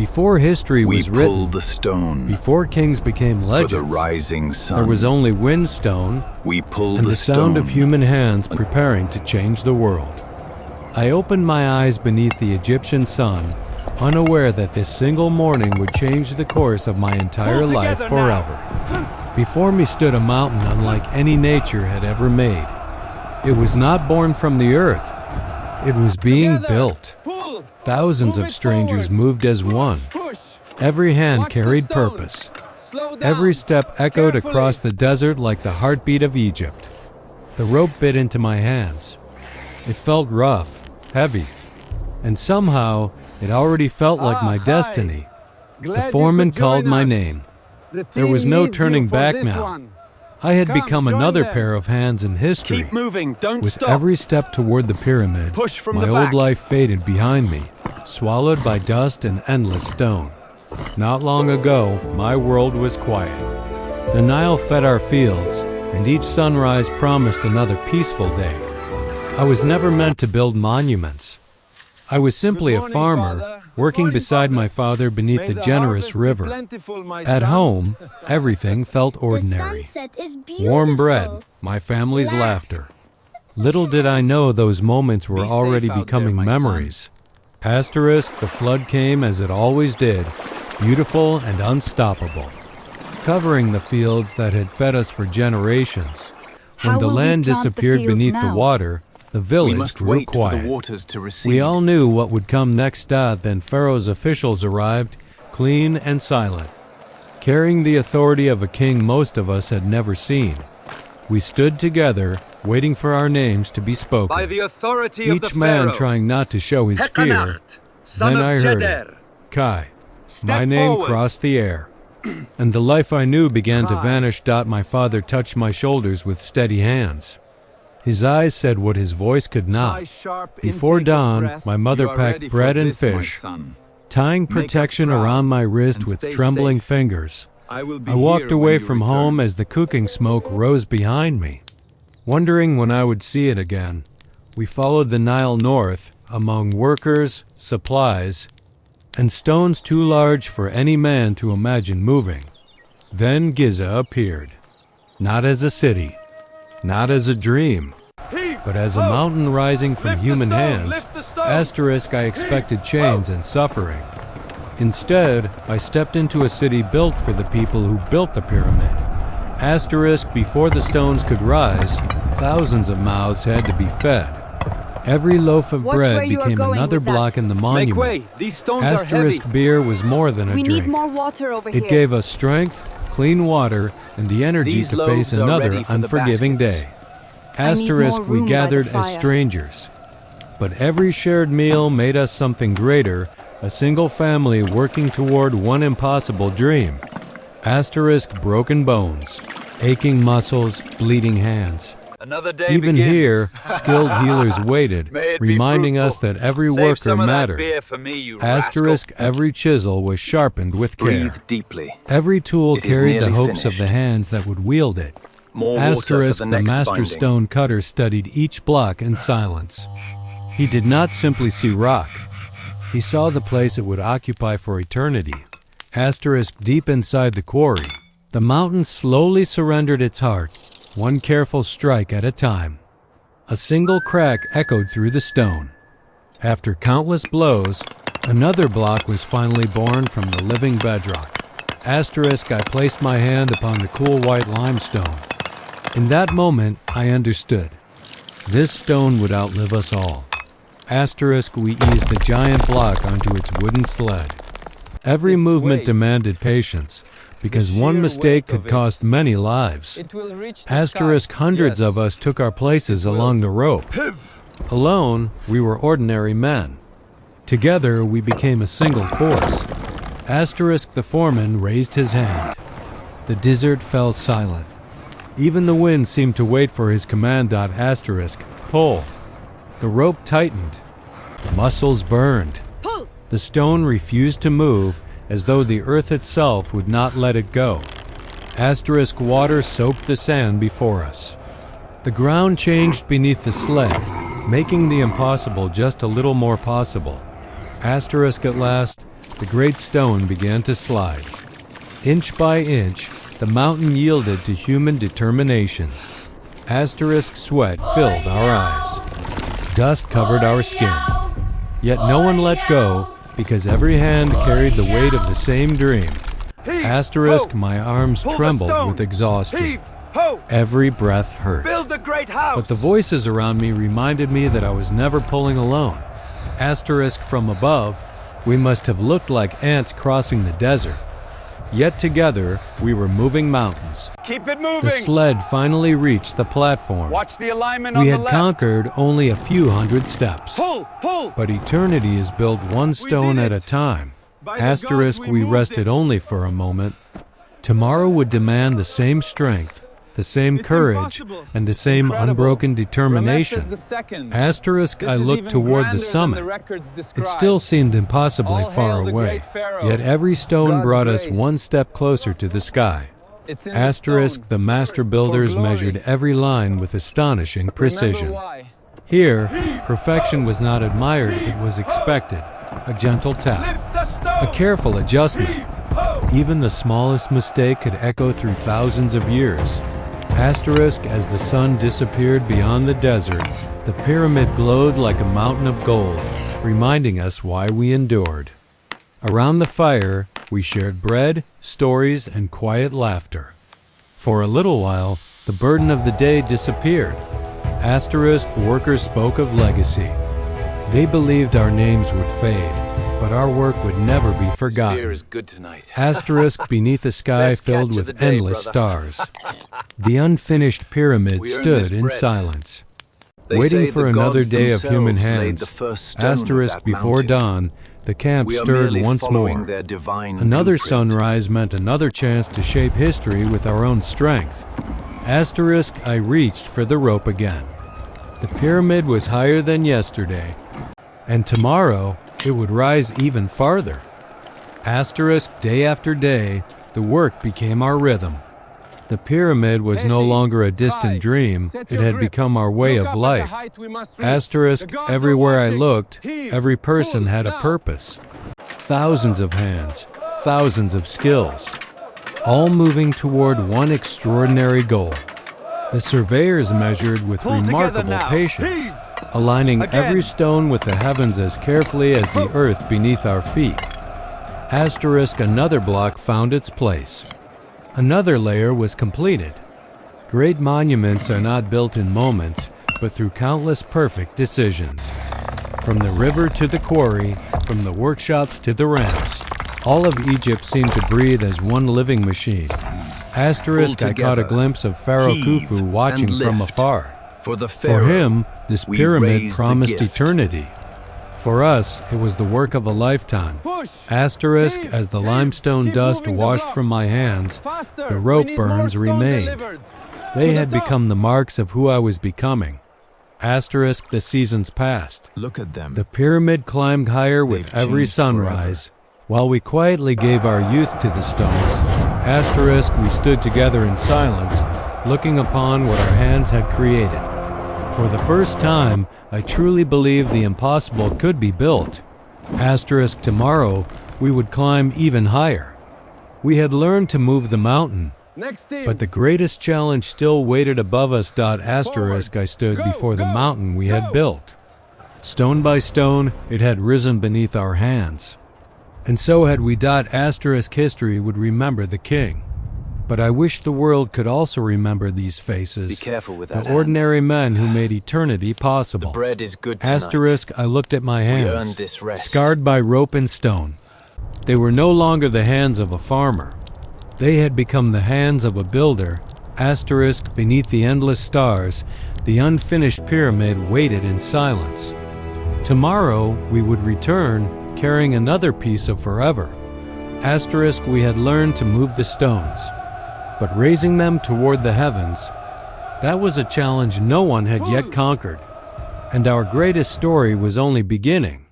Before history was written, pull the stone. Before kings became legends, For the rising sun. there was only windstone We pull and the the sound stone. of human hands preparing to change the world. I opened my eyes beneath the Egyptian sun, unaware that this single morning would change the course of my entire life forever. Before me stood a mountain unlike any nature had ever made. It was not born from the earth. It was being built. Thousands of strangers moved as one. Every hand carried purpose. Every step echoed across the desert like the heartbeat of Egypt. The rope bit into my hands. It felt rough, heavy, and somehow it already felt like my destiny. The foreman called my name. There was no turning back now. I had become another pair of hands in history. Keep moving, don't With stop. every step toward the pyramid, Push from my the old back. life faded behind me, swallowed by dust and endless stone. Not long ago, my world was quiet. The Nile fed our fields, and each sunrise promised another peaceful day. I was never meant to build monuments. I was simply a farmer, working beside my father beneath the generous river. At home, everything felt ordinary. Warm bread, my family's laughter. Little did I know those moments were already becoming memories. Asterisk, the flood came as it always did, beautiful and unstoppable, covering the fields that had fed us for generations. When the land disappeared beneath the water, the We village must grew wait for quiet. the waters to recede. We all knew what would come next. Then Pharaoh's officials arrived, clean and silent, carrying the authority of a king most of us had never seen. We stood together, waiting for our names to be spoken. By the authority of the Each man Pharaoh. trying not to show his fear. Hekanacht, son Then of I heard Jeder. it. Khai. Step My name forward. crossed the air, and the life I knew began to vanish. My father touched my shoulders with steady hands. His eyes said what his voice could not. Before dawn, my mother You are ready packed for bread and this, my fish, son. tying Make us protection proud around my wrist and with stay trembling safe. fingers. I will be I walked here away when you from return. home as the cooking smoke rose behind me, wondering when I would see it again. We followed the Nile north, among workers, supplies, and stones too large for any man to imagine moving. Then Giza appeared, not as a city, not as a dream, but as a mountain rising from Lift the human stone, hands. lift the stone. Asterisk, I expected chains and suffering. Instead, I stepped into a city built for the people who built the pyramid. Asterisk, before the stones could rise, thousands of mouths had to be fed. Every loaf of Watch where bread you are became going another with that. block in the Make monument. way, these stones are heavy. Asterisk beer was more than a We drink. need more water over It here. gave us strength, clean water, and the energy These to loaves face are another ready for the unforgiving baskets. day. I need Asterisk, more we room by the gathered as fire. strangers. But every shared meal made us something greater, a single family working toward one impossible dream. Asterisk, broken bones, aching muscles, bleeding hands. Another day Even begins. here, skilled healers waited, May it be reminding us fruitful. that every Save worker some of that mattered. beer for me, you Asterisk, rascal. every chisel was sharpened with care. Breathe deeply. Every tool It is carried the nearly hopes of finished. the hands that would wield it. More water for Asterisk, the the next master binding. stone cutter studied each block in silence. He did not simply see rock. He saw the place it would occupy for eternity. Asterisk, deep inside the quarry, the mountain slowly surrendered its heart, one careful strike at a time. A single crack echoed through the stone. After countless blows, another block was finally born from the living bedrock. Asterisk, I placed my hand upon the cool white limestone. In that moment, I understood. This stone would outlive us all. Asterisk, we eased the giant block onto its wooden sled. Every Its movement weight. demanded patience, because one sheer mistake weight could of it. cost many lives. It will reach the Asterisk, sky. hundreds Yes. of us took our places along the rope. Alone, we were ordinary men. Together, we became a single force. Asterisk, the foreman raised his hand. The desert fell silent. Even the wind seemed to wait for his command. Asterisk, pull. The rope tightened. Muscles burned. Pull! The stone refused to move, as though the earth itself would not let it go. Asterisk, water soaked the sand before us. The ground changed beneath the sled, making the impossible just a little more possible. Asterisk, at last, the great stone began to slide. Inch by inch, the mountain yielded to human determination. Asterisk sweat filled our eyes. Dust covered our skin. Yet no one let go, because every hand carried the weight of the same dream. Asterisk, my arms trembled with exhaustion. Every breath hurt. Build the great house. But the voices around me reminded me that I was never pulling alone. Asterisk, from above, we must have looked like ants crossing the desert. Yet together, we were moving mountains. Keep it moving. The sled finally reached the platform. Watch the alignment We on the had left. conquered only a few hundred steps. Pull. But eternity is built one stone at a time. Asterisk, we rested only for a moment. Tomorrow would demand the same strength, the same courage, and the same unbroken determination. Asterisk, I looked toward the summit. It still seemed impossibly far away, yet every stone brought us one step closer to the sky. Asterisk, the master builders measured every line with astonishing precision. Here, perfection was not admired, it was expected. A gentle tap, a careful adjustment. Even the smallest mistake could echo through thousands of years. Asterisk, as the sun disappeared beyond the desert, the pyramid glowed like a mountain of gold, reminding us why we endured. Around the fire, we shared bread, stories, and quiet laughter. For a little while, the burden of the day disappeared. Asterisk, workers spoke of legacy. They believed our names would fade, but our work would never be forgotten. Beer is good tonight. Asterisk, beneath a sky Best filled catch of with the day, endless brother. stars. The unfinished pyramid We earned this stood in bread. silence. They Waiting say for the another gods day of human themselves laid hands, the first stone of asterisk that before mountain. dawn, the camp We are stirred merely once following more. their divine Another blueprint. sunrise meant another chance to shape history with our own strength. Asterisk, I reached for the rope again. The pyramid was higher than yesterday, and tomorrow it would rise even farther. Asterisk, day after day, the work became our rhythm. The pyramid was no longer a distant dream, it had become our way of life. Asterisk, everywhere I looked, every person had a purpose. Thousands of hands, thousands of skills, all moving toward one extraordinary goal. The surveyors measured with Pull together remarkable now. patience, Heave. aligning Again. every stone with the heavens as carefully as the earth beneath our feet. Asterisk, another block found its place. Another layer was completed. Great monuments are not built in moments, but through countless perfect decisions. From the river to the quarry, from the workshops to the ramps, all of Egypt seemed to breathe as one living machine. Asterisk, I caught a glimpse of Pharaoh heave, Khufu watching and from lift. afar. For the For Pharaoh, him, this we pyramid raise the promised gift. eternity. For us, it was the work of a lifetime. Asterisk, as the limestone dust washed from my hands, the rope burns remained. They had become the marks of who I was becoming. Asterisk, the seasons passed. Look at them. The pyramid climbed higher with They've every changed sunrise, while we quietly gave our youth to the stones. Asterisk, we stood together in silence, looking upon what our hands had created. For the first time, I truly believed the impossible could be built. Asterisk, tomorrow, we would climb even higher. We had learned to move the mountain, but the greatest challenge still waited above us. Asterisk, I stood before the mountain we had built. Stone by stone, it had risen beneath our hands. And so had we. Asterisk, history would remember the king. But I wish the world could also remember these faces, Be careful with that the ordinary men who made eternity possible. The bread is good tonight. Asterisk, I looked at my We hands, earned this rest. scarred by rope and stone. They were no longer the hands of a farmer. They had become the hands of a builder. Asterisk, beneath the endless stars, the unfinished pyramid waited in silence. Tomorrow we would return, carrying another piece of forever. Asterisk, we had learned to move the stones, but raising them toward the heavens, that was a challenge no one had yet conquered, and our greatest story was only beginning.